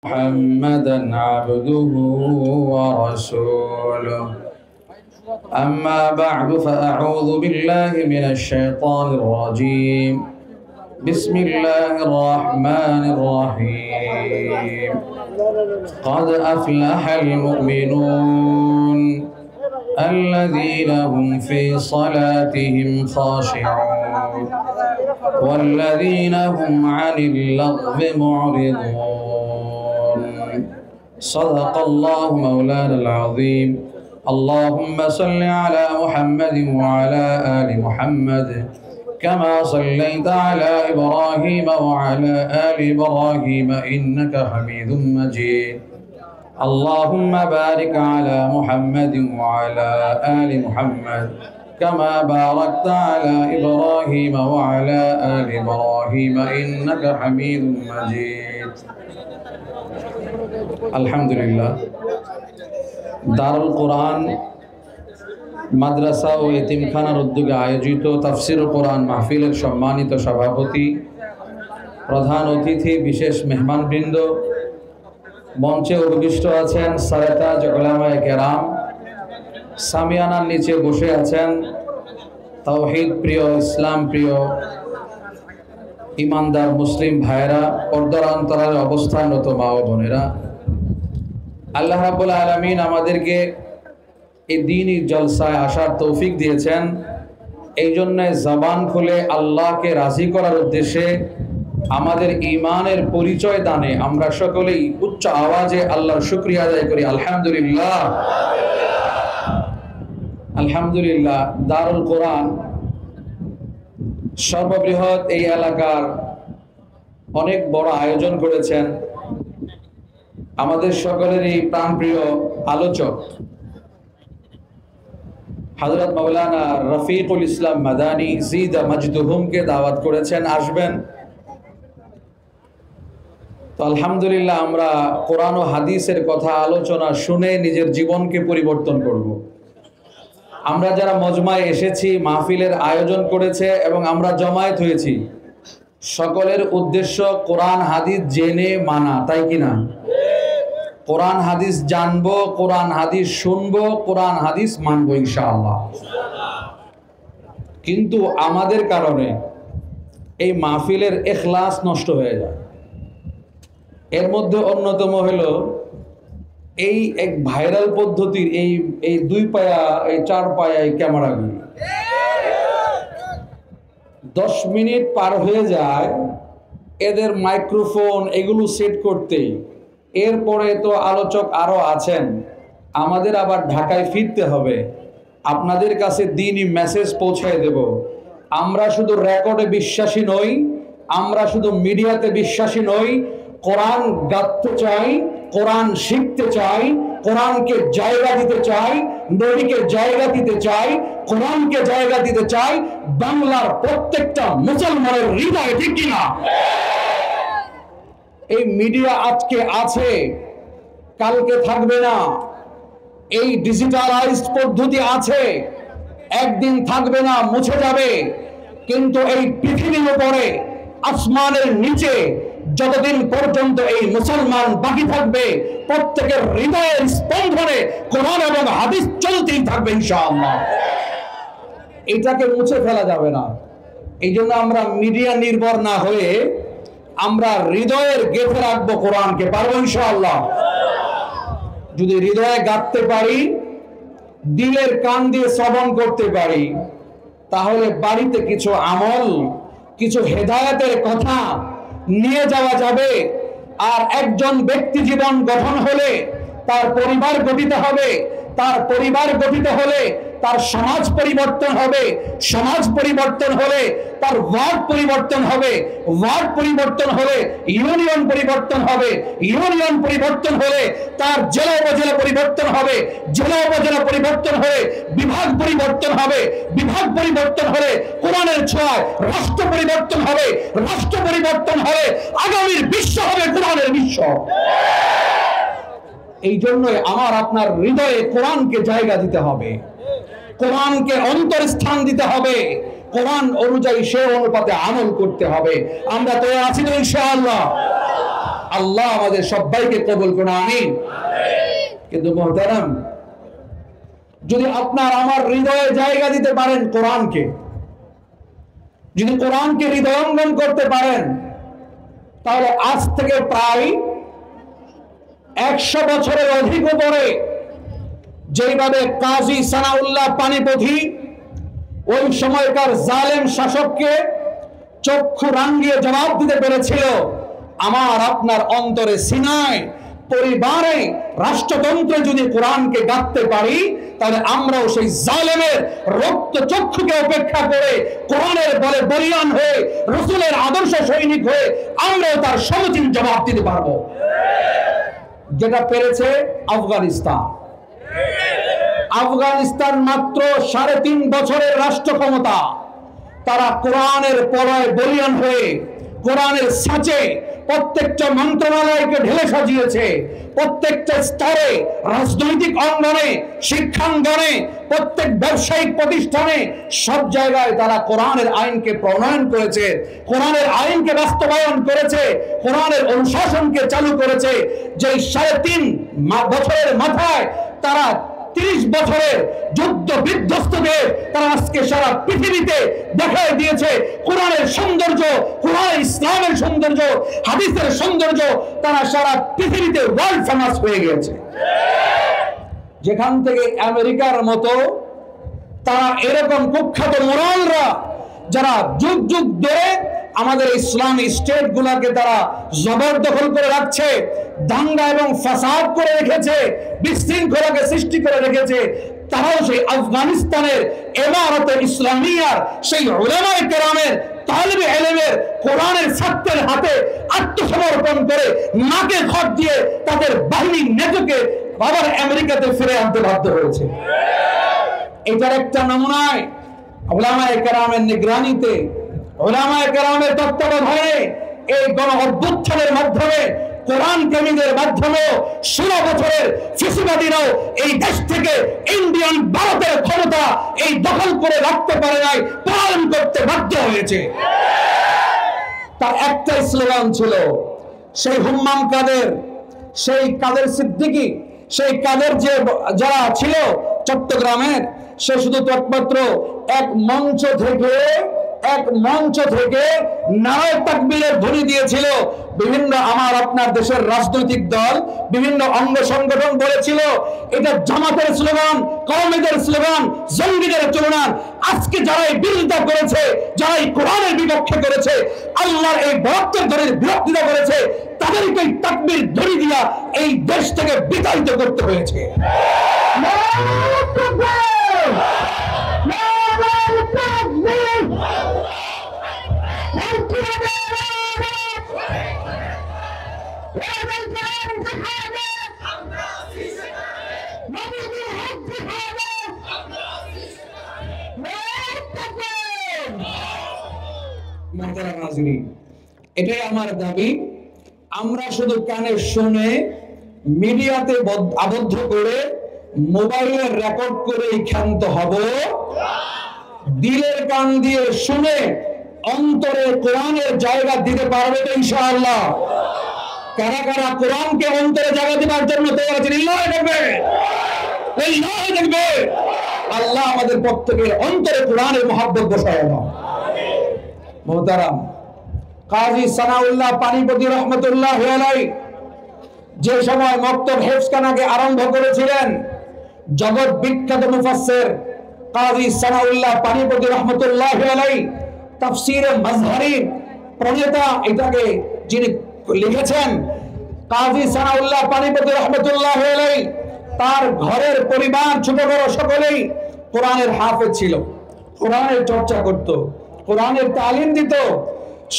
محمدا عبده ورسوله أما بعد فأعوذ بالله من الشيطان الرجيم بسم الله الرحمن الرحيم قد أفلح المؤمنون الذين هم في صلاتهم خاشعون والذين هم عن اللغو معرضون صدق الله مولانا العظيم اللهم صل على محمد وعلى آل محمد كما صليت على إبراهيم وعلى آل إبراهيم إنك حميد مجيد اللهم بارك على محمد وعلى آل محمد كما باركت على إبراهيم وعلى آل إبراهيم إنك حميد مجيد الحمد لله দারুল কোরআন মাদ্রাসা ও এতিমখানার উদ্যোগে আয়োজিত তাফসির কোরআন মাহফিলের সম্মানিত সভাপতি, প্রধান অতিথি, বিশেষ মেহমানবৃন্দ, মঞ্চে উপবিষ্ট আছেন সারেতাজ উলামায়ে কেরাম, সামিয়ানার নিচে বসে আছেন তাওহীদ প্রিয়, ইসলাম প্রিয় ইমানদার মুসলিম ভাইয়েরা, পর্দার অন্তরালে অবস্থানরত মা ও বোনেরা, আল্লাহ রাব্বুল আলামিন আমাদেরকে এই দ্বীনি জলসায় আসার তৌফিক দিয়েছেন। এই জন্য জবান খুলে আল্লাহকে রাজি করার উদ্দেশ্যে আমাদের ঈমানের পরিচয় দানে আমরা সকলেই উচ্চ আওয়াজে আল্লাহর শুকরিয়া আদায় করি। আলহামদুলিল্লাহ, আলহামদুলিল্লাহ। দারুল কোরআন সর্ববৃহৎ এই এলাকার অনেক বড় আয়োজন করেছেন আমাদের সকলেরই প্রাণপ্রিয় আলোচক হযরত মাওলানা রফিকুল ইসলাম মাদানী জিদা মাজদুহুমকে দাওয়াত করেছেন, আসবেন। তো আলহামদুলিল্লাহ, আমরা কোরআন ও হাদিসের কথা আলোচনা শুনে নিজের জীবনকে পরিবর্তন করব। আমরা যারা মজমায় এসেছি, মাহফিলের আয়োজন করেছে এবং আমরা জমায়েত হয়েছি, সকলের উদ্দেশ্য কোরআন হাদিস জেনে মানা, তাই কিনা? কোরআন হাদিস জানবো, কোরআন হাদিস শুনবো, কোরআন হাদিস মানবো ইনশাআল্লাহ। কিন্তু আমাদের কারণে এই মাহফিলের ইখলাস নষ্ট হয়ে যায়। এর মধ্যে অন্যতম হলো এই এক ভাইরাল পদ্ধতির এই দুই পায়া, এই চার পায়া এই ক্যামেরাগুলি 10 মিনিট পার হয়ে যায় এদের মাইক্রোফোন এগুলো সেট করতেই। এরপরে তো আলোচক আরো আছেন, আমাদের আবার ঢাকায় ফিরতে হবে, আপনাদের কাছে দ্বীনি মেসেজ পৌঁছায় দেব। আমরা শুধু রেকর্ডে বিশ্বাসী নই, আমরা শুধু মিডিয়াতে বিশ্বাসী নই। কোরআন গাঁথতে চাই, কোরআন শিখতে চাই, কোরআনকে জায়গা দিতে চাই, নবীকে জায়গা দিতে চাই, কোরআনকে জায়গা দিতে চাই বাংলার প্রত্যেকটা মুসলমানের হৃদয়ে, ঠিক কিনা? এই মিডিয়া আজকে আছে, কালকে থাকবে না। এই ডিজিটালাইজড পদ্ধতি আছে, একদিন থাকবে না, মুছে যাবে। কিন্তু এই পৃথিবীর উপরে, আসমানের নিচে যতদিন পর্যন্ত এই মুসলমান বাকি থাকবে, প্রত্যেকের হৃদয়ের স্পন্দনে কোরআন এবং হাদিস চলতেই থাকবে ইনশাআল্লাহ। এটাকে মুছে ফেলা যাবে না। এই জন্য আমরা মিডিয়া নির্ভর না হয়ে আমরা হৃদয়ের গেঁথে রাখবো কোরআনকে, পারবো ইনশাআল্লাহ। যদি হৃদয়ে গাঁথতে পারি, দিলের কান দিয়ে শ্রবণ করতে পারি, তাহলে বাড়িতে কিছু আমল, কিছু হেদায়েতের কথা নিয়ে যাওয়া যাবে। আর একজন ব্যক্তি জীবন গঠন হলে তার পরিবার গঠিত হবে, তার পরিবার গঠিত হলে তার সমাজ পরিবর্তন হবে, সমাজ পরিবর্তন হলে তার ওয়ার্ড পরিবর্তন হবে, ওয়ার্ড পরিবর্তন হলে ইউনিয়ন পরিবর্তন হবে, ইউনিয়ন পরিবর্তন হলে তার জেলা উপজেলা পরিবর্তন হবে, জেলা উপজেলা পরিবর্তন হলে বিভাগ পরিবর্তন হবে, বিভাগ পরিবর্তন হলে কোরআনের ছোঁয়ায় রাষ্ট্র পরিবর্তন হবে, রাষ্ট্র পরিবর্তন হলে আগামীর বিশ্ব হবে কোরআনের বিশ্ব। এই জন্যই আমার আপনার হৃদয়ে কোরআনকে জায়গা দিতে হবে, কোরআনকে অন্তরস্থান দিতে হবে, কোরআন অনুযায়ী সে অনুপাতে আমল করতে হবে। আমরা তো আছি তো ইনশাআল্লাহ। আল্লাহ আমাদের সবাইকে কবুল করুন, আমিন। কিন্তু মুহতারাম, যদি আপনার আমার হৃদয়ে জায়গা দিতে পারেন কোরআনকে, যদি কোরআনকে হৃদয়ঙ্গম করতে পারেন, তাহলে আজ থেকে প্রায় 100 বছরের অধিক পরে যেইভাবে কাজী সানাউল্লাহ পানিপথী ওই সময়কার জালেম শাসককে চক্ষু রাঙিয়ে জবাব দিতে পেরেছিল, আমার আপনার অন্তরে সিনায় পরিবারে রাষ্ট্রতন্ত্রে যদি কোরআনকে গাঁথতে পারি, তাহলে আমরাও সেই জালেমের রক্ত চক্ষুকে উপেক্ষা করে কোরআনের বলে বলিয়ান হয়ে রাসূলের আদর্শ সৈনিক হয়ে আমরাও তার সমুচিত জবাব দিতে পারবো, যেটা পেরেছে আফগানিস্তান। আফগানিস্তান মাত্র 3.5 বছরের রাষ্ট্র ক্ষমতা, তারা কোরআনের পলয় বলিয়ান হয়ে কোরআনের সাঁচে প্রত্যেকটা মন্ত্রণালয়কে ঢেলে সাজিয়েছে, প্রত্যেকটা স্তরে রাজনৈতিক অঙ্গনে, শিক্ষাঙ্গনে, প্রত্যেক ব্যবসায়িক প্রতিষ্ঠানে সব জায়গায় তারা কোরআনের আইনকে প্রণয়ন করেছে, কোরআনের আইনকে বাস্তবায়ন করেছে, কোরআনের অনুশাসনকে চালু করেছে। যে 3.5 বছরের মাথায় তারা 30 বছরের যুদ্ধ বিধ্বস্তদের তারা আজকে সারা পৃথিবীতে দেখায় দিয়েছে কোরআনের সৌন্দর্য, কোরআন ইসলামের সৌন্দর্য, হাদিসের সৌন্দর্য, তারা সারা পৃথিবীতে ওয়ার্ল্ড ফেমাস হয়ে গেছে। যেখান থেকে আমেরিকার মতো তারা এরকম কুখ্যাত মোরালরা যারা যুগ যুগ ধরে আমাদের ইসলামী স্টেট গুলাকে তারা জবরদখল করে রাখছে, দাঙ্গা এবং ফাসাদ করে রেখেছে, বিশৃঙ্খলাকে সৃষ্টি করে রেখেছে, তারাও সেই আফগানিস্তানের ইমারতে ইসলামিয়ার সেই উলামায়ে কেরামের তালিবে ইলমের কোরআনের ছাত্রের হাতে আত্মসমর্পণ করে নাকে খত দিয়ে তাদের বাহিনীর নেতাকে আবার আমেরিকাতে ফিরে আনতে বাধ্য হয়েছে। এটার একটা নমুনায় উলামায়ে কেরামের নিগরানিতে, উলামায়ে কেরামের তত্ত্বাবধানে এই গণ অভ্যুত্থানের মাধ্যমে, কোরআন প্রেমীদের মাধ্যমে 16 বছরের ফিসিবাদীরাও এই দেশ থেকে ইন্ডিয়ান ভারতের ক্ষমতা এই দখল করে রাখতে পারে নাই, পালন করতে বাধ্য হয়েছে। তার একটাই স্লোগান ছিল, সেই হুম্মাম কাদের, সেই কাদের সিদ্দিকী, সেই কাদের যে যারা ছিল চট্টগ্রামের, সে শুধু একমাত্র এক মঞ্চ থেকে নারায়ে তাকবীরের ধ্বনি দিয়েছিল। বিভিন্ন আমার আপনার দেশের রাজনৈতিক দল, বিভিন্ন অঙ্গ সংগঠন বলেছিল এটা জামাতের স্লোগান, কওমিদের স্লোগান, জঙ্গিদের স্লোগান। আজকে যারা এই বিরোধিতা করেছে, যারা এই কোরআনের বিপক্ষে করেছে, আল্লাহর এই বরকতের ধ্বনির বিরোধিতা করেছে, তাদেরকে এই তাকবীর ধ্বনি দিয়া এই দেশ থেকে বিতাড়িত করতে হয়েছে। এটাই আমার দাবি, আমরা শুধু কানে শুনে মিডিয়াতে আবদ্ধ করে মোবাইলে রেকর্ড করে ক্ষান্ত হব, দিলের কান দিয়ে শুনে অন্তরে কোরআনের জায়গা দিতে পারবে তো ইনশাআল্লাহ? কারা কারা কোরআনকে অন্তরে জায়গা দেওয়ার জন্য তৈরি আছেন? দেখবে আল্লাহ আমাদের প্রত্যেকের অন্তরে কোরআনের মহব্বত বসায় না। মুহতারাম, কাজী সানাউল্লাহ পানিপথী রহমতুল্লাহ আলাইহি যে সময় মক্তব হেফজখানাকে আরম্ভ করেছিলেন, জগৎ বিখ্যাত মুফাসসির কাজী সানাউল্লাহ পানিপথী রহমতুল্লাহ আলাইহি তাফসীরে মাজহারি প্রণেতা, এটাকে যিনি লিখেছেন কাজী সানাউল্লাহ পানিপথী রহমতুল্লাহ আলাইহি, তার ঘরের পরিবার ছোট বড় সকলেই কোরআনের হাফেজ ছিল, কোরআনের চর্চা করত, কোরআনের তালিম দিত।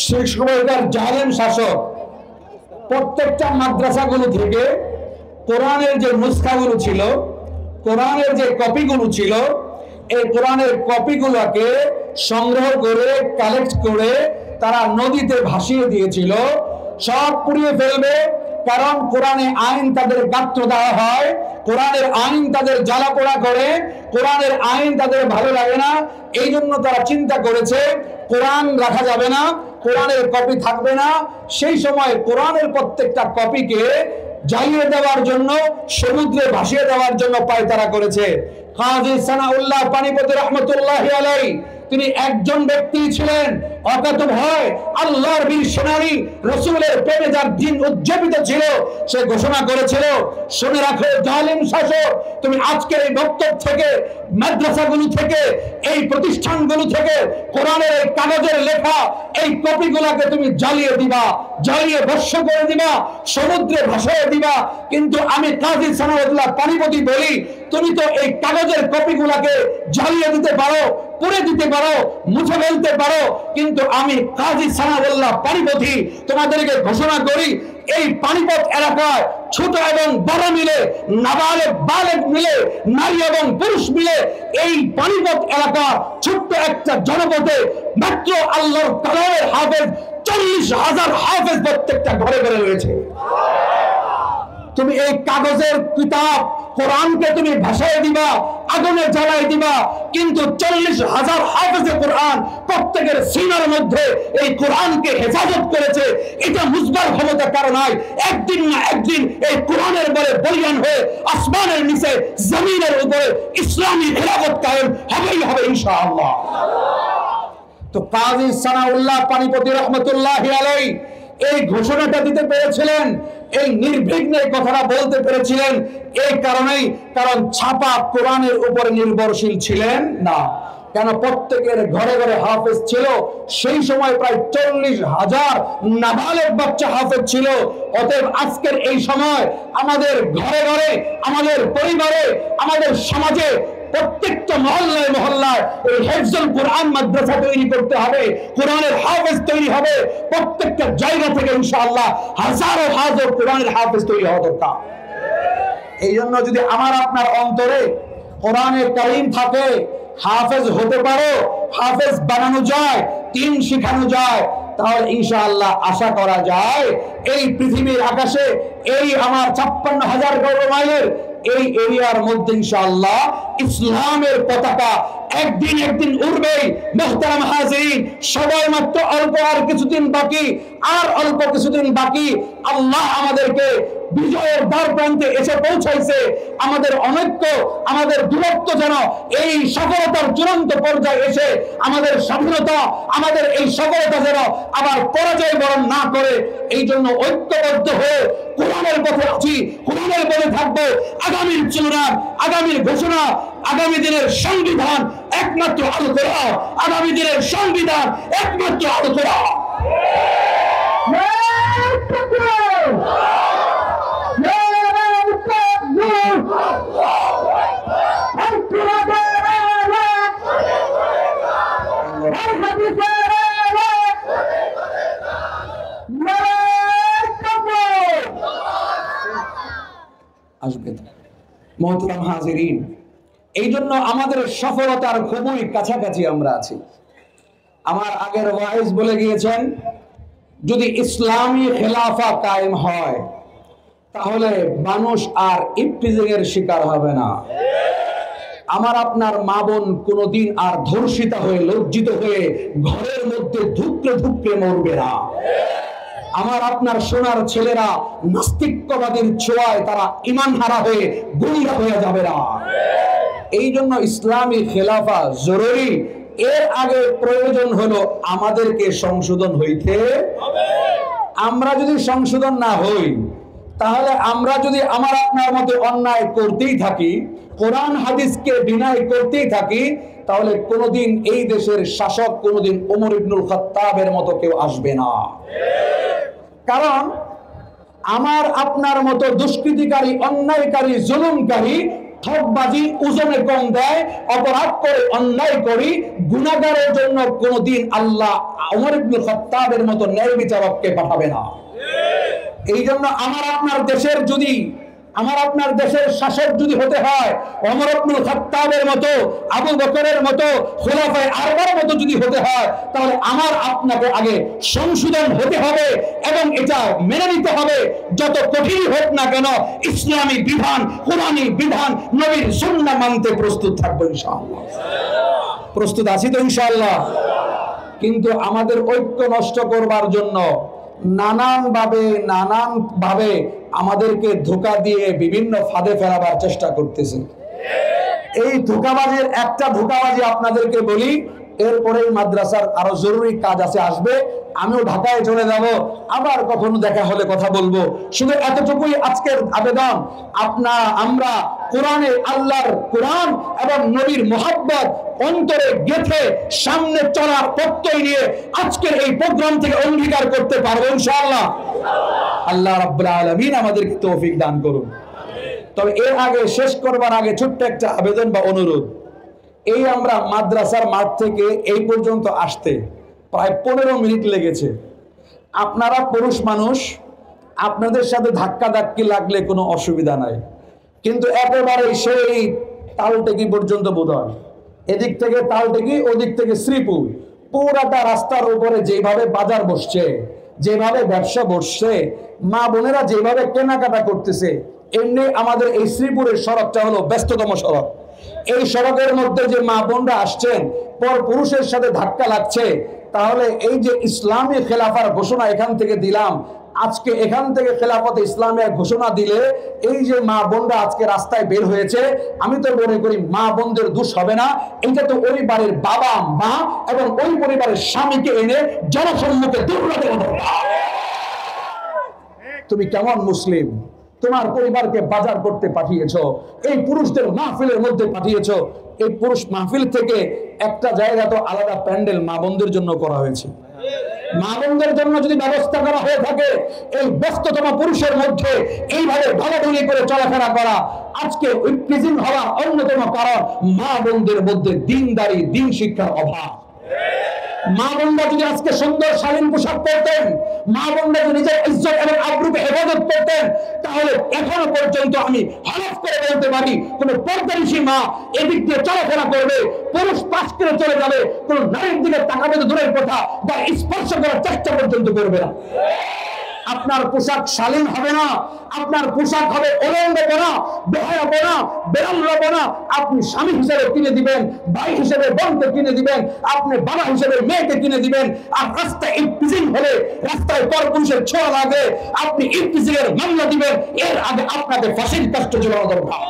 সেই সময়কার জালেম শাসক প্রত্যেকটা মাদ্রাসাগুলো থেকে কোরআনের যে নুসখাগুলো ছিল, কোরআনের যে কপিগুলো ছিল, এই কোরআনের কপিগুলোকে সংগ্রহ করে কালেক্ট করে তারা নদীতে ভাসিয়ে দিয়েছিল। সব পুড়িয়ে ফেলবে, কারণ কোরআনে আইন তাদের গাত্র দেওয়া হয়, কোরআনের আইন তাদের জ্বালা পোড়া করে, কোরআনের আইন তাদের ভালো লাগে না। এই জন্য তারা চিন্তা করেছে কোরআন রাখা যাবে না, কোরআনের কপি থাকবে না। সেই সময় কোরআনের প্রত্যেকটা কপিকে জ্বালিয়ে দেওয়ার জন্য, সমুদ্রে ভাসিয়ে দেওয়ার জন্য পায়তারা করেছে। কাজী সানাউল্লাহ পানিপতি রহমতুল্লাহি আলাইহি তিনি একজন ব্যক্তি ছিলেন, অকাতু ভয় আল্লাহর বীর সেনানী, রাসূলের প্রেমে যার দিন উজ্জীবিত ছিল। সে ঘোষণা করেছিল, শুনে রাখো জালিম শাসক, তুমি আজকের এই বক্তব্য থেকে, মাদ্রাসাগুলো থেকে, এই প্রতিষ্ঠানগুলো থেকে কোরআনের এই কাগজের লেখা এই কপিগুলোকে তুমি জ্বালিয়ে দিবা, জ্বালিয়ে ভস্ম করে দিবা, সমুদ্রে ভাসিয়ে দিবা। কিন্তু আমি কাজী সানাউল্লাহ পানিপতি বলি, তুমি তো এই কাগজের কপিগুলোকে জ্বালিয়ে দিতে পারো, পুড়ে দিতে পারো, মুছে ফেলতে পারো, কিন্তু আমি কাজী সানাউল্লাহ পানিপতি তোমাদেরকে ঘোষণা করি, এই পানিপত এলাকায় ছোট এবং বড় মিলে, নাবালেগ বালেগ মিলে, নারী এবং পুরুষ মিলে এই পানিপত এলাকা ছোট্ট একটা জনপদে মাত্র আল্লাহর কালামের হাফেজ 40,000 হাফেজ প্রত্যেকটা ঘরে ঘরে রয়েছে। তুমি এই কাগজের কিতাব কোরআনকে তুমি ভাসায় দিবা, আগুনে জ্বালাই দিবা, কিন্তু 40,000 হাফেজে কোরআন প্রত্যেকের সিনার মধ্যে এই কোরআনকে হেফাজত করেছে। এটা মুজবার ক্ষমতা কারণ নয়, একদিন না একদিন এই কোরআনের বলে বলিয়ান হয়ে আসমানের নিচে জমিনের উপরে ইসলামী খেলাফত কায়েম হবেই হবে ইনশাআল্লাহ। তো কাজী সানাউল্লাহ পানিপতি রহমতুল্লাহি আলাইহি এই ঘোষণাটা দিতে পেরেছিলেন, এই নির্বিঘ্নে কথাটা বলতে পেরেছিলেন এই কারণেই, কারণ ছাপা কোরআনের উপরে নির্ভরশীল ছিলেন না। কেন? প্রত্যেকের ঘরে ঘরে হাফেজ ছিল। সেই সময় প্রায় 40,000 নাবালেগ বাচ্চা হাফেজ ছিল। অতএব আজকের এই সময় আমাদের ঘরে ঘরে, আমাদের পরিবারে, আমাদের সমাজে প্রত্যেকটা মহল্লায় মহল্লায় এই হিফজুল কোরআন মাদ্রাসা তৈরি করতে হবে, কোরআনের হাফেজ তৈরি হবে। প্রত্যেকটা জায়গা থেকে ইনশাআল্লাহ হাজারো হাজার কোরআনের হাফেজ তৈরি হওয়া দরকার। এই জন্য যদি আমার আপনার অন্তরে কোরআনে কারীম থাকে, হাফেজ হতে পারো, হাফেজ বানানো যায়, দিন শেখানো যায়, তাহলে ইনশাআল্লাহ আশা করা যায় এই পৃথিবীর আকাশে, এই আমার 56,000 বর্গ মাইলের এই এরিয়ার মধ্যে ইনশাআল্লাহ ইসলামের পতাকা একদিন একদিন উড়বেই। মুহতারাম হাজিরিন, সবাই মাত্র অল্প আর কিছুদিন বাকি, আর অল্প কিছুদিন বাকি। আল্লাহ আমাদেরকে বিজয়ের দ্বার প্রান্তে এসে পৌঁছাইছে। আমাদের অনৈক্য, আমাদের দূরত্ব যেন এই সফলতার চূড়ান্ত পর্যায়ে এসে আমাদের স্বাধীনতা, আমাদের এই সফলতা যেন আবার পরাজয় বরণ না করে, এই জন্য ঐক্যবদ্ধ হয়ে কোরআনের পথে আছি, কোরআনের পথে থাকবো। আগামীর চূড়ান্ত, আগামীর ঘোষণা, আগামী দিনের সংবিধান একমাত্র আল কোরআন, আগামী দিনের সংবিধান একমাত্র আল কোরআন। মুহতারাম হাজিরিন, এই জন্য আমাদের সফলতার খুবই কাছাকাছি আমরা আছি। আমার আগের ওয়াইজ বলে গিয়েছেন, যদি ইসলামী খেলাফা কায়েম হয় তাহলে মানুষ আর ইফতিজিং এর শিকার হবে না। আমার আপনার মা বোন কোনদিন আর ধর্ষিতা হয়ে, লজ্জিত হয়ে ঘরের মধ্যে ধুকরে ধুকরে মরবে না। আমার আপনার সোনার ছেলেরা নাস্তিকবাদীর ছোঁয়ায় তারা ঈমান হারা হয়ে গুমরা হয়ে যাবে না। এই জন্য ইসলামী খেলাফা জরুরি। এর আগে প্রয়োজন হলো আমাদেরকে সংশোধন হইতে হবে। আমরা যদি সংশোধন না হই, তাহলে আমরা যদি আমার আপনার মতে অন্যায় করতেই থাকি, কোরআন হাদিসকে বিনয় করতেই থাকি, তাহলে কোনোদিন এই দেশের শাসক কোনোদিন ওমর ইবনুল খাত্তাবের মতো কেউ আসবে না। কারণ আমার আপনার মতো দুষ্কৃতিকারী, অন্যায়কারী, জুলুমকারী, ঠকবাজি ওজনে কম দেয়, অপরাধ করে, অন্যায় করি, গুনাহগারের জন্য কোনোদিন আল্লাহ ওমর ইবনুল খাত্তাবের মতো ন্যায় বিচারককে পাঠাবে না। এই জন্য আমার আপনার দেশের যদি, আমার আপনার দেশের শাসক যদি হতে হয় ওমর ইবনুল খাত্তাবের মতো, আবু বকরের মতো, খোলাফায়ে আরবার মতো যদি হতে হয়, তাহলে আমার আপনাকে আগে সংশোধন হতে হবে এবং এটা মেনে নিতে হবে, যত কঠিন হোক না কেন ইসলামী বিধান, কোরআনী বিধান, নবীর সুন্নাহ মানতে প্রস্তুত থাকবো ইনশাআল্লাহ। প্রস্তুত আছি তো ইনশাআল্লাহ? কিন্তু আমাদের ঐক্য নষ্ট করবার জন্য নানান ভাবে আমাদেরকে ধোঁকা দিয়ে বিভিন্ন ফাঁদে ফেলাবার চেষ্টা করতেছে। এই ধোঁকাবাজির একটা ধোঁকাবাজি আপনাদেরকে বলি, এরপরেই মাদ্রাসার আরো জরুরি কাজ আছে, আসবে, আমিও ঢাকায় চলে যাব, আবার কখনো দেখা হলে কথা বলবো। শুধু এতটুকুই আজকের আবেদন, আমরা কোরআনে, আল্লাহর কোরআন এবং নবীর মুহাব্বত অন্তরে গেঁথে সামনে চলার প্রত্যয় নিয়ে আজকের এই প্রোগ্রাম থেকে অঙ্গীকার করতে পারবো ইনশাআল্লাহ। আল্লাহ রাব্বুল আলামিন আমাদেরকে তৌফিক দান করুন। তবে এর আগে, শেষ করবার আগে ছোট্ট একটা আবেদন বা অনুরোধ। এই আমরা মাদ্রাসার মাঠ থেকে এই পর্যন্ত আসতে প্রায় 15 মিনিট লেগেছে। আপনারা পুরুষ মানুষ, আপনাদের সাথে ধাক্কা ধাক্কি লাগলে কোনো অসুবিধা নাই, কিন্তু একেবারে সেই তালটেকি পর্যন্ত বোধ হয়, এদিক থেকে তালটেকি, ওদিক থেকে শ্রীপুর, পুরাটা রাস্তার উপরে যেভাবে বাজার বসছে, যেভাবে ব্যবসা বসছে, মা বোনেরা যেভাবে কেনাকাটা করতেছে, এমনি আমাদের এই শ্রীপুরের সড়কটা হলো ব্যস্ততম সড়ক। এই সড়কের মধ্যে যে মা বোনরা আসছেন, পর পুরুষের সাথে ধাক্কা লাগছে, তাহলে এই যে ইসলামী খেলাফার ঘোষণা এখান থেকে দিলাম, আজকে এখান থেকে খেলাফত ইসলামের ঘোষণা দিলে এই যে মা বোনরা আজকে রাস্তায় বের হয়েছে, আমি তো মনে করি মা বোনদের দোষ হবে না, এটা তো ওই বাড়ির বাবা মা এবং ওই পরিবারের স্বামীকে এনে জনসম্মুখে দৌড়াতে হবে। তুমি কেমন মুসলিম, তোমার পরিবারকে বাজার করতে পাঠিয়েছো, এই পুরুষদের মাহফিলের মধ্যে পাঠিয়েছো, এই পুরুষ মাহফিল থেকে একটা জায়গা তো আলাদা প্যান্ডেল মা বোনদের জন্য করা হয়েছে। মা বোনদের জন্য যদি ব্যবস্থা করা হয়ে থাকে, এই ব্যস্ততম পুরুষের মধ্যে এইভাবে ঢলাঢলি করে চলাফেরা করা আজকে উইপ্রিজিং হওয়ার অন্যতম কারণ মা বোনদের মধ্যে দিনদারি, দিন শিক্ষার অভাব। মা বোনরা যদি আজকে সুন্দর শালীন পোশাক পরতেন, মা বোনরা যদি নিজের ইজ্জত এবং আবরুকে হেফাজত করতেন, তাহলে এখনো পর্যন্ত আমি হলফ করে বলতে পারি কোন পর্দানিশী মা এদিক দিয়ে চলাফেরা করবে, পুরুষ পাশ করে চলে যাবে, কোন নারীর দিকে তাকাবে তো দূরের কথা, বা স্পর্শ করার চেষ্টা পর্যন্ত করবে না। আপনার পোশাক শালীন হবে না, আপনার পোশাক হবে অলঙ্ঘনা, বেহায়াপনা, বেরামরাপনা। আপনি স্বামী হিসেবে কিনে দিবেন, ভাই হিসেবে বোনকে কিনে দিবেন, আপনি বাবা হিসেবে মেয়েকে কিনে দিবেন, আর রাস্তায় ইফতিজিং হলে, রাস্তায় পরপুরুষের ছোঁয়া লাগে, আপনি ইফতিজিং এর মামলা দিবেন, এর আগে আপনাকে ফাঁসির কাস্টে ঝোলানো দরকার।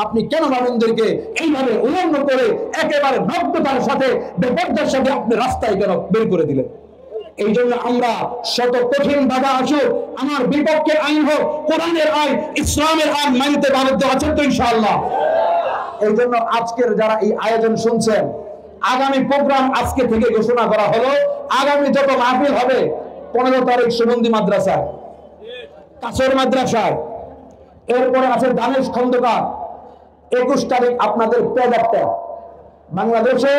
আপনি কেন মানুষদেরকে এইভাবে উলঙ্গ করে একেবারে নগ্নতার সাথে, বেপরদার সাথে আপনি রাস্তায় কেন বের করে দিলেন? এই জন্য আমরা শত কঠিন বাধা আসুক, আমার বিপক্ষে আইন হোক, কোরআনের আইন, ইসলামের আইন মানতে বাধ্য আছেন তো ইনশাআল্লাহ। এই জন্য আজকের যারা এই আয়োজন শুনছেন, আগামী প্রোগ্রাম আজকে থেকে ঘোষণা করা হলো, আগামী যত মাহফিল হবে 15 তারিখ সুগন্ধি মাদ্রাসায়, কাছের মাদ্রাসায়, এরপরে আছে দানেশ খন্দকার, 21 তারিখ আপনাদের পেদারটা। বাংলাদেশে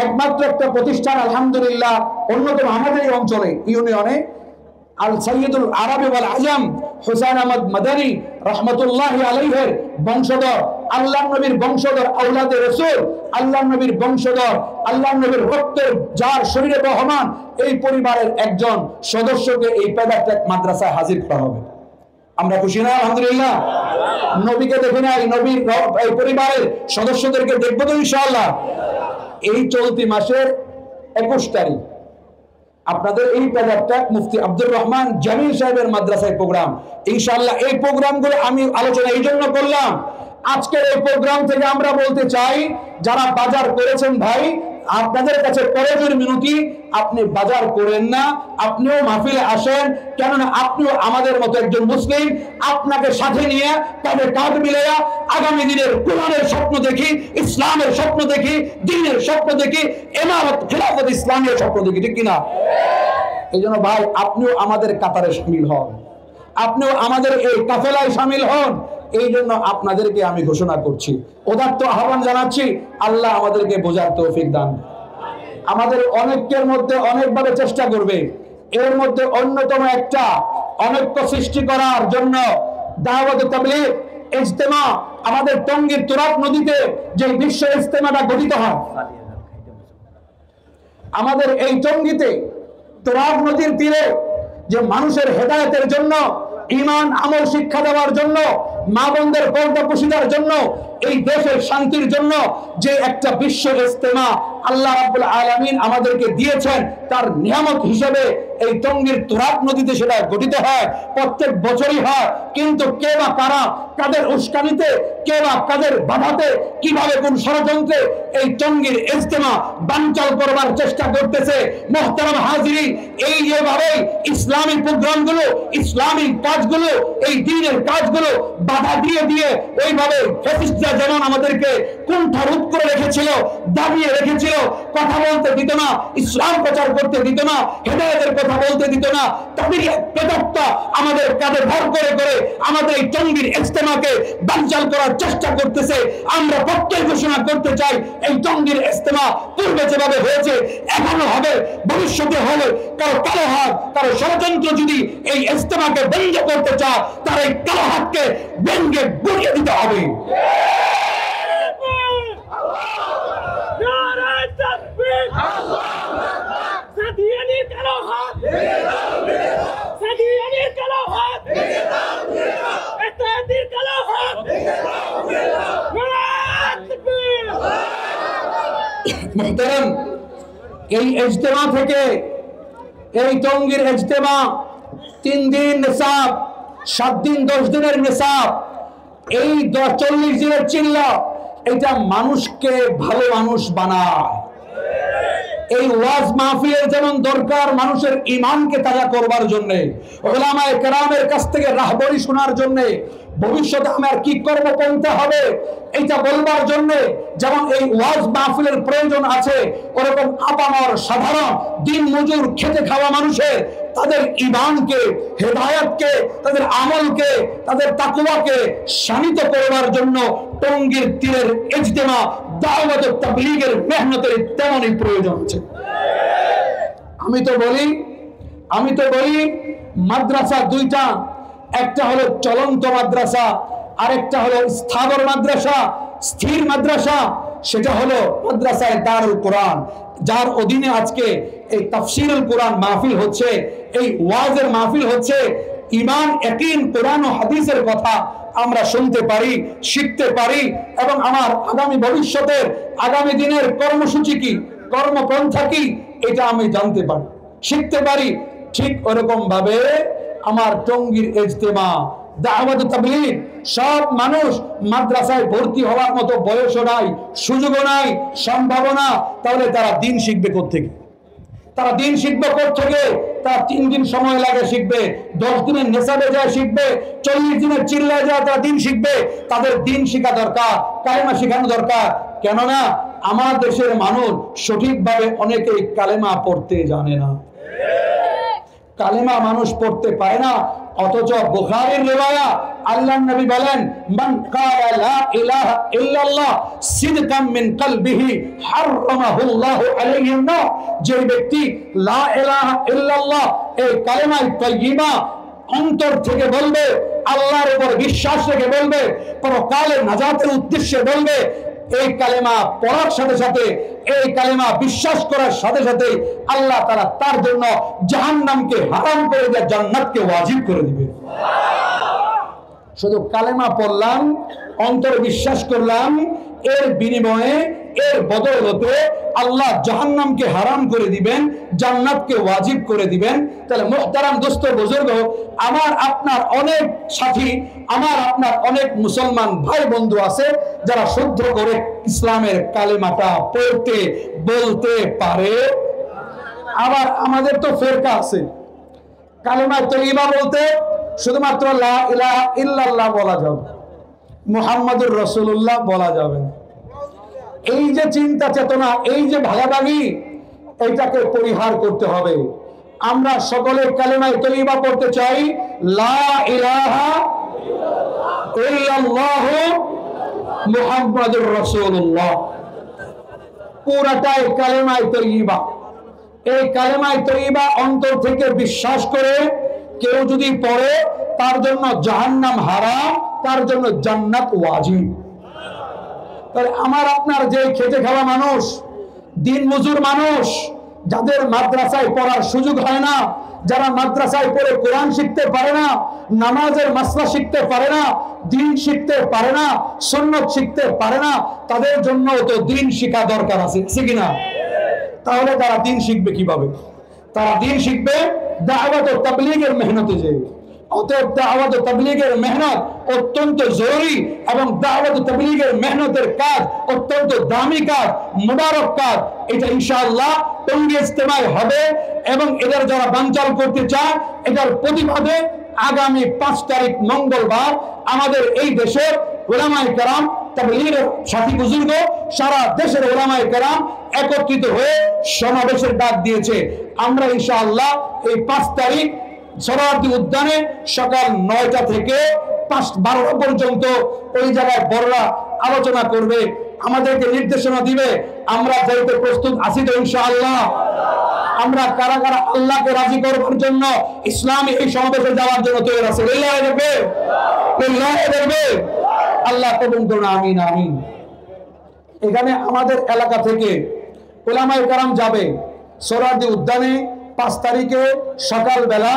একমাত্র একটা প্রতিষ্ঠান আলহামদুলিল্লাহ, অন্যতম আমাদের এই অঞ্চলে ইউনিয়নে, আল সাইয়্যিদুল আরবি ওয়াল আজম হুসাইন আহমদ মাদানী রাহমাতুল্লাহি আলাইহির বংশধর, আল্লাহর নবীর বংশধর, আওলাদে রাসূল, আল্লাহর নবীর বংশধর, আল্লাহর নবীর রক্তের যার শরীরে বহমান, এই পরিবারের একজন সদস্যকে এই পেদারটেক মাদ্রাসায় হাজির করা হবে। আমরা খুশি না আলহামদুলিল্লাহ? নবীকে দেখে নাই, নবীর এই পরিবারের সদস্যদেরকে দেখবো তো ইনশাআল্লাহ। এই চলতি মাসের 21 তারিখ আপনাদের এই পেদারটেক মুফতি আব্দুর রহমান জামিল সাহেবের মাদ্রাসায় প্রোগ্রাম। ইনশাআল্লাহ এই প্রোগ্রামগুলো আমি আলোচনা এই জন্য করলাম, আজকের এই প্রোগ্রাম থেকে আমরা বলতে চাই, যারা বাজার করেছেন ভাই, আপনাদের কাছে করজোর মিনতি, আপনি বাজার করেন না, আপনিও মাহফিলে আসেন, কেননা আপনিও আমাদের মতো একজন মুসলিম। আপনাকে সাথে নিয়ে কাঁধে কাঁধ মিলাইয়া আগামী দিনের কোরআনের স্বপ্ন দেখি, ইসলামের স্বপ্ন দেখি, দ্বীনের স্বপ্ন দেখি, ইমারত খেলাফত ইসলামের স্বপ্ন দেখি, ঠিক কিনা? এই জন্য ভাই আপনিও আমাদের কাতারে শামিল হন, আপনিও আমাদের এই কাফেলায় শামিল হন। এই জন্য আপনাদেরকে আমি ঘোষণা করছি, উদাত্ত আহ্বান জানাচ্ছি, আল্লাহ আমাদেরকে বোঝার তৌফিক দান। আমাদের অনেকের মধ্যে অনেকভাবে চেষ্টা করবে, এর মধ্যে অন্যতম একটা অনৈক্য সৃষ্টি করার জন্য দাওয়াত তাবলীগ ইজতেমা, আমাদের টঙ্গীর তুরাগ নদীতে যে বিশ্ব ইজতেমাটা গঠিত হয়, আমাদের এই টঙ্গীতে তুরাগ নদীর তীরে যে মানুষের হেদায়েতের জন্য, ঈমান আমল শিক্ষা দেওয়ার জন্য, মা বোনদের পর্দা পুশিদার জন্য এই দেশের শান্তির জন্য যে একটা বিশ্ব ইজতেমা আল্লাহ রাব্বুল আলামিন আমাদেরকে দিয়েছেন, তার নিয়ামত হিসেবে এই টঙ্গীর তুরাগ নদীতে সেটা গঠিত হয়, প্রত্যেক বছরই হয়। কিন্তু কে বা কারা, কাদের উস্কানিতে, কে বা কাদের বাধাতে, কিভাবে কোন ষড়যন্ত্রে এই টঙ্গীর ইজতেমা বানচাল করবার চেষ্টা করতেছে। মুহতারাম হাজিরিন, এই যেভাবে ইসলামী প্রোগ্রামগুলো, ইসলামী কাজগুলো, এই দ্বীনের কাজগুলো বাধা দিয়ে দিয়ে ওইভাবে ফ্যাসিস্টরা যেমন আমাদেরকে কুণ্ঠারোধ করে রেখেছিল, দাবিয়ে রেখেছিল, কথা বলতে দিত না, ইসলাম প্রচার করতে দিত না, হেদায়েতের কথা বলতে দিত না, তাদের প্রেতাত্মা আমাদের কাঁধে ভর করে করে আমাদের এই টঙ্গীর ইজতেমাকে বানচাল করার চেষ্টা করতেছে। আমরা প্রত্যয় ঘোষণা করতে চাই, এই টঙ্গীর ইজতেমা পূর্বে যেভাবে হয়েছে এখনো হবে, ভবিষ্যতে হবে। কারো কালো হাত, কারো ষড়যন্ত্র যদি এই ইজতেমাকে বন্ধ করতে চায়, তার এই কালো হাতকে ভেঙে গুড়িয়ে দিতে হবে। মুহতারাম, এই ইজতেমা থেকে, এই টঙ্গীর ইজতেমা 3 দিন নিসাব, 7 দিন 10 দিনের নিসাব, এই 40 দিনের চিল্লা, এটা মানুষকে ভালো মানুষ বানায়। এই ওয়াজ মাহফিলের যেমন দরকার মানুষের ঈমানকে তাজা করবার জন্য, উলামায়ে কেরামের কাছ থেকে রাহবরি শোনার জন্য, ভবিষ্যতে আমার কি কর্মপন্থা হবে এটা বলবার জন্য যেমন এই ওয়াজ মাহফিলের প্রয়োজন আছে, ওরকম আপামর সাধারণ দিন মজুর খেতে খাওয়া মানুষের তাদের ঈমানকে, হেদায়েতকে, তাদের আমলকে, তাদের তাকওয়াকে শানিত করবার জন্য টঙ্গীর তীরের ইজতেমা, দাওয়াত ও তাবলীগের মেহনতের তেমনই প্রয়োজন আছে। আমি তো বলি মাদ্রাসা দুইটা, একটা হলো চলন্ত মাদ্রাসা, আরেকটা হলো স্থাবর মাদ্রাসা, স্থির মাদ্রাসা। সেটা হলো মাদ্রাসায়ে দারুল কোরআন, যার অধীনে আজকে এই তাফসীরুল কোরআন মাহফিল হচ্ছে, এই ওয়াজের মাহফিল হচ্ছে। ঈমান, ইয়াকিন, কোরআন ও হাদিসের কথা আমরা শুনতে পারি, শিখতে পারি, এবং আমার আগামী ভবিষ্যতের, আগামী দিনের কর্মসূচি কি, কর্মপন্থা কি, এটা আমি জানতে পারি, শিখতে পারি। ঠিক ওরকম ভাবে আমার টঙ্গীর ইজতেমা, দাওয়াত ও তাবলীগ, সব মানুষ মাদ্রাসায় ভর্তি হওয়ার মতো বয়সও নাই, সুযোগও নাই, সম্ভাবনা। তাহলে তারা দিন শিখবে কোত্থেকে? তারা দিন শিখবে কোত্থেকে? তারা 3 দিন সময় লাগে শিখবে, 10 দিনের নেশাবে যায় শিখবে, 40 দিনের চিল্লায় যায় তারা দিন শিখবে। তাদের দিন শিখা দরকার, কালেমা শিখানো দরকার। কেননা আমার দেশের মানুষ সঠিকভাবে অনেকেই কালেমা পড়তে জানে না, কালেমা মানুষ পড়তে পারে না। অথচ বুখারীর রিওয়ায়াত আল্লাহর নবী বলেন, মান ক্বালা লা ইলাহা ইল্লাল্লাহ সিদকাম মিন কলবিহি হারামাহুল্লাহু আলাইহিন নার, যে ব্যক্তি লা ইলাহা ইল্লাল্লাহ এই কালেমা তাইয়্যিবা অন্তর থেকে বলবে, আল্লাহর উপর বিশ্বাস রেখে বলবে, পরকালের নাজাতের উদ্দেশ্যে বলবে, এই কালেমা পড়ার সাথে সাথে, এই কালেমা বিশ্বাস করার সাথে সাথে আল্লাহ তাআলা তার জন্য জাহান্নামকে হারাম করে দিয়ে জান্নাতকে ওয়াজিব করে দিবে। শুধু কালেমা পড়লাম, অন্তরে বিশ্বাস করলাম, এর বিনিময়ে, এর বদৌলতে আল্লাহ জাহান্নামকে হারাম করে দিবেন, জান্নাতকে ওয়াজিব করে দিবেন। তাহলে মুহতারাম দোস্ত বুজুর্গ, আমার আপনার অনেক সাথী, আমার আপনার অনেক মুসলমান ভাই বন্ধু আছে যারা শুদ্ধ করে ইসলামের কালেমাটা পড়তে বলতে পারে। আবার আমাদের তো ফেরকা আছে, কালেমা তয়্যিবা বলতে শুধুমাত্র লা ইলাহা ইল্লাল্লাহ বলা যাবে, মুহাম্মাদুর রাসূলুল্লাহ বলা যাবে। এই যে চিন্তা চেতনা, এই যে ভাগাভাগি, এইটাকে পরিহার করতে হবে। আমরা সকলে কালেমা তয়্যিবা পড়তে চাই, লা ইলাহা ইল্লাল্লাহ মুহাম্মাদুর রাসূলুল্লাহ, পুরাটাই কালেমা তয়্যিবা। এই কালেমা তয়্যিবা অন্তর থেকে বিশ্বাস করে কেউ যদি পড়ে, তার জন্য জাহান্নাম হারাম, তার জন্য জান্নাত ওয়াজিব। তাহলে আমার আপনার যে খেটে খাওয়া মানুষ, দিন মজুর মানুষ, যাদের মাদ্রাসায় পড়ার সুযোগ হয় না, যারা মাদ্রাসায় পড়ে কোরআন শিখতে পারে না, নামাজের মাসলা শিখতে পারে না, দ্বীন শিখতে পারে না, সুন্নাত শিখতে পারে না, তাদের জন্য তো দ্বীন শিখা দরকার আছে কিনা? তাহলে তারা দ্বীন শিখবে কিভাবে? তারা দ্বীন শিখবে দাওয়াত ও তাবলীগের মেহনতে যে। অতএব দাওয়াত ও তাবলীগের মেহনত অত্যন্ত জরুরি, এবং দাওয়াত ও তাবলীগের মেহনতের কাজ অত্যন্ত দামি কাজ, মুবারক কাজ। এটা ইনশাআল্লাহ টঙ্গী ইজতেমায় হবে, এবং এদের যারা বানচাল করতে চায় এটার প্রতিবাদে আগামী 5 তারিখ মঙ্গলবার আমাদের এই দেশের উলামায়ে কেরাম, তাবলীগের সাথী বুজুর্গ, সারা দেশের উলামায়ে কেরাম একত্রিত হয়ে সমাবেশের ডাক দিয়েছে। আমরা ইনশাআল্লাহ এই 5 তারিখ সোহরাওয়ার্দী উদ্যানে সকাল 9টা থেকে 12টা পর্যন্ত ওই জায়গায় বড়রা আলোচনা করবে, আমাদেরকে নির্দেশনা দিবে। আমরা যাইতে প্রস্তুত আছি তো ইনশাআল্লাহ? আমরা কারা কারা আল্লাহকে রাজি করবার জন্য ইসলামী এই সমাবেশে যাওয়ার জন্য তৈরি আছে? আল্লাহ কবুল করুন, আমিন আমিন। এখানে আমাদের এলাকা থেকে উলামায়ে কেরাম যাবে সোহরাওয়ার্দী উদ্যানে 5 তারিখে সকালবেলা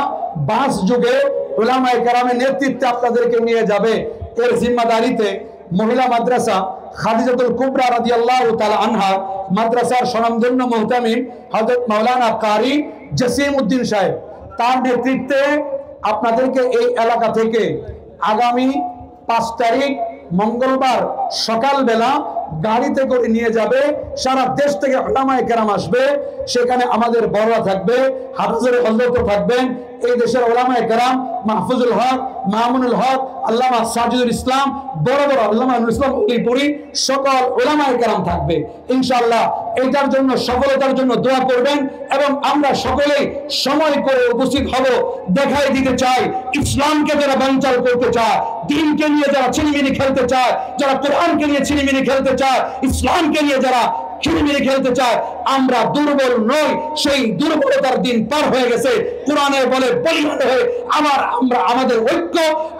বাস যুগে উলামায়ে কেরামের নেতৃত্বে আপনাদেরকে নিয়ে যাবে। এর জিম্মাদারিতে মহিলা মাদ্রাসা খাদিজাতুল কুবরা রাদিয়াল্লাহু তাআলা আনহা মাদ্রাসার স্বনামধন্য মুহতামিম হযরত মাওলানা কারি জসিম উদ্দিন সাহেব, তার নেতৃত্বে আপনাদেরকে এই এলাকা থেকে আগামী 5 তারিখ মঙ্গলবার সকালবেলা গাড়িতে করে নিয়ে যাবে। সারা দেশ থেকে উলামায়ে কেরাম আসবে, সেখানে আমাদের বড়রা থাকবে, হাফেজুল হযরত থাকবেন, এই দেশের উলামায়ে কেরাম মাহফুজুল হক, মামুনুল হক, আল্লামা সাজিদুল ইসলাম, বড় বড় আল্লামা নুরুল ইসলাম উলিপুরি, সকল উলামায়ে কেরাম থাকবে ইনশাআল্লাহ। এইটার জন্য সফলতার জন্য দোয়া করবেন, এবং আমরা সকলেই সময় করে উপস্থিত হব। দেখাই দিতে চাই ইসলামকে যারা বানচাল করতে চায়, দ্বীনকে নিয়ে যারা ছিনিমিনি খেলতে চায়, যারা কোরআনকে নিয়ে ছিনিমিনি খেলতে চায়, ইসলামকে নিয়ে যারা ছিনিমিনি খেলতে চায়, আমরা দুর্বল নই। সেই দুর্বলতার দিন পার হয়ে গেছে। কোরআনে বলে বলিষ্ঠ হয়ে আমরা আমাদের ঐক্য,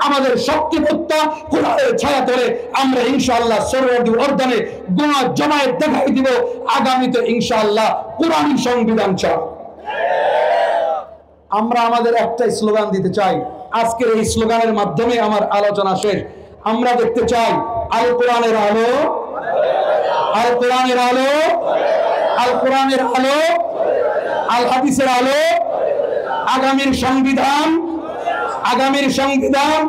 আমাদের শক্তিমত্তা কোরআনের ছায়া ধরে আমরা ইনশাআল্লাহ সোহরাওয়ার্দী উদ্যানে গোনা জমায়েত দেখাই দিব আগামীতে ইনশাআল্লাহ কোরআনী সংবিধান চাই। আমরা আমাদের একটাই স্লোগান দিতে চাই। আজকের এই স্লোগানের মাধ্যমে আমার আলোচনা শেষ। আমরা দেখতে চাই আল কোরআনের আলো, আল কোরআনের আলো, আল কোরআনের আলো, আল হাদিসের আলো, আগামীর সংবিধান, আগামীর সংবিধান।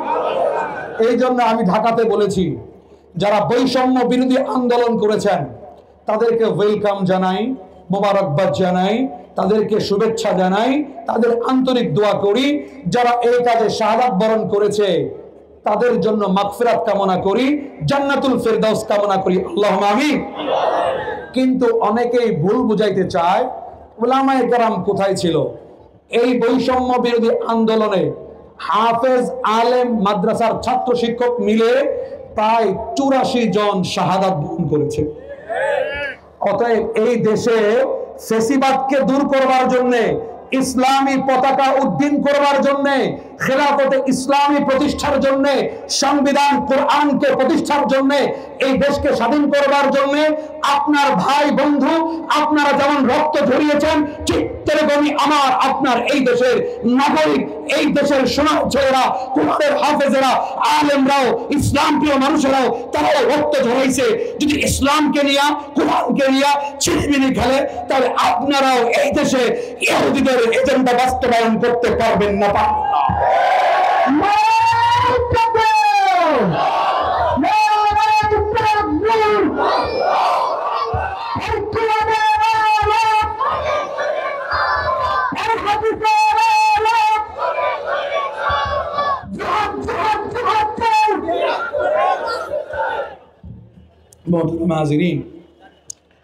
এই জন্য আমি ঢাকাতে বলেছি, যারা বৈষম্য বিরোধী আন্দোলন করেছেন তাদেরকে ওয়েলকাম জানাই, মোবারকবাদ জানাই, তাদেরকে শুভেচ্ছা জানাই, তাদের আন্তরিক দোয়া করি। যারা এই কাজে শাহাদাত বরণ করেছে তাদের জন্য মাগফিরাত কামনা করি, জান্নাতুল ফেরদাউস কামনা করি, আল্লাহুম্মা আমিন। কিন্তু অনেকেই ভুল বুঝাইতে চায় উলামায়ে কেরাম কোথায় ছিল এই বৈষম্য বিরোধী আন্দোলনে। হাফেজ আলেম মাদ্রাসার ছাত্র শিক্ষক মিলে প্রায় 84 জন শাহাদাত বরণ করেছে। অতএব এই দেশে ফেসিবাদকে দূর করবার জন্য, ইসলামী পতাকা উড্ডীন করবার জন্য, খেলাফতে ইসলামী প্রতিষ্ঠার জন্য, সংবিধান কোরআনকে প্রতিষ্ঠার জন্য, এই দেশকে স্বাধীন করবার জন্য আপনার ভাই বন্ধু আপনারা যেমন রক্ত ঝরিয়েছেন, ঠিক তেমনি আমার আপনার এই দেশের নাগরিক, এই দেশের সোনার ছেলেরা, কোরআনের হাফেজেরা, আলেমরাও, ইসলাম প্রিয় মানুষেরাও তারাও রক্ত ঝরাইছে। যদি ইসলামকে নিয়ে, কোরআনকে নিয়ে ছিনিমিনি খেলে, তাহলে আপনারাও এই দেশে ইহুদিদের এজেন্ডা বাস্তবায়ন করতে পারবেন না, পারবেন না।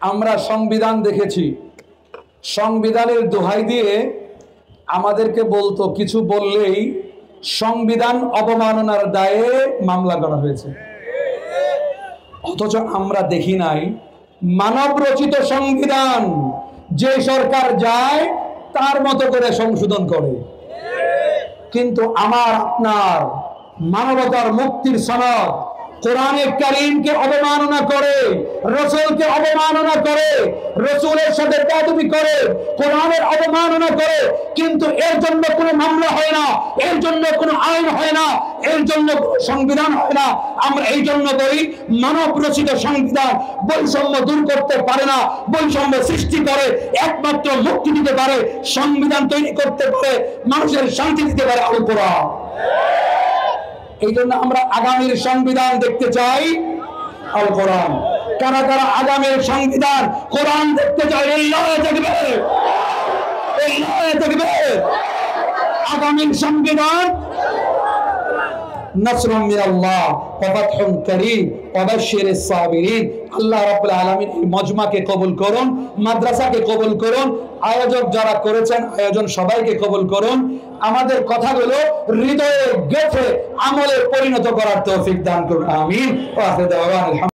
আমরা সংবিধান দেখেছি, সংবিধানের দোহাই দিয়ে আমাদেরকে বলতো কিছু বললেই সংবিধান অবমাননার দায়ে মামলা করা হয়েছে। অথচ আমরা দেখি নাই মানব রচিত সংবিধান যে সরকার যায় তার মতো করে সংশোধন করে। কিন্তু আমার আপনার মানবতার মুক্তির সনদ কোরআনে কারীমকে অবমাননা করে, রাসূলকে অবমাননা করে, রাসূলের সাথে বেয়াদবি করে, কোরআনের অবমাননা করে, কিন্তু এর জন্য কোনো মামলা হয় না, এর জন্য কোনো আইন হয় না, এর জন্য সংবিধান হয় না। আমরা এই জন্য বলি মানব রচিত সংবিধান বৈষম্য দূর করতে পারে না, বৈষম্য সৃষ্টি করে, একমাত্র মুক্তি দিতে পারে, সংবিধান তৈরি করতে পারে, মানুষের শান্তি দিতে পারে আল কোরআন। এই জন্য আমরা আগামীর সংবিধান দেখতে চাই আল কোরআন। কারা কারা আগামীর সংবিধান কোরআন দেখতে চাই? আগামীর সংবিধান নাসরুম মিনাল্লাহ ওয়া ফাতহুন কারীম ওয়া বাশশিরিস সাবিরিন। আল্লাহ রাব্বুল আলামিন এই মজমাকে কবুল করুন, মাদ্রাসাকে কবুল করুন, আয়োজক যারা করেছেন আয়োজন সবাইকে কবুল করুন। আমাদের কথাগুলো হৃদয়ে গেঁথে আমলে পরিণত করার তৌফিক দান করুন, আমিন। ওয়া আখিরু দাওয়ানা।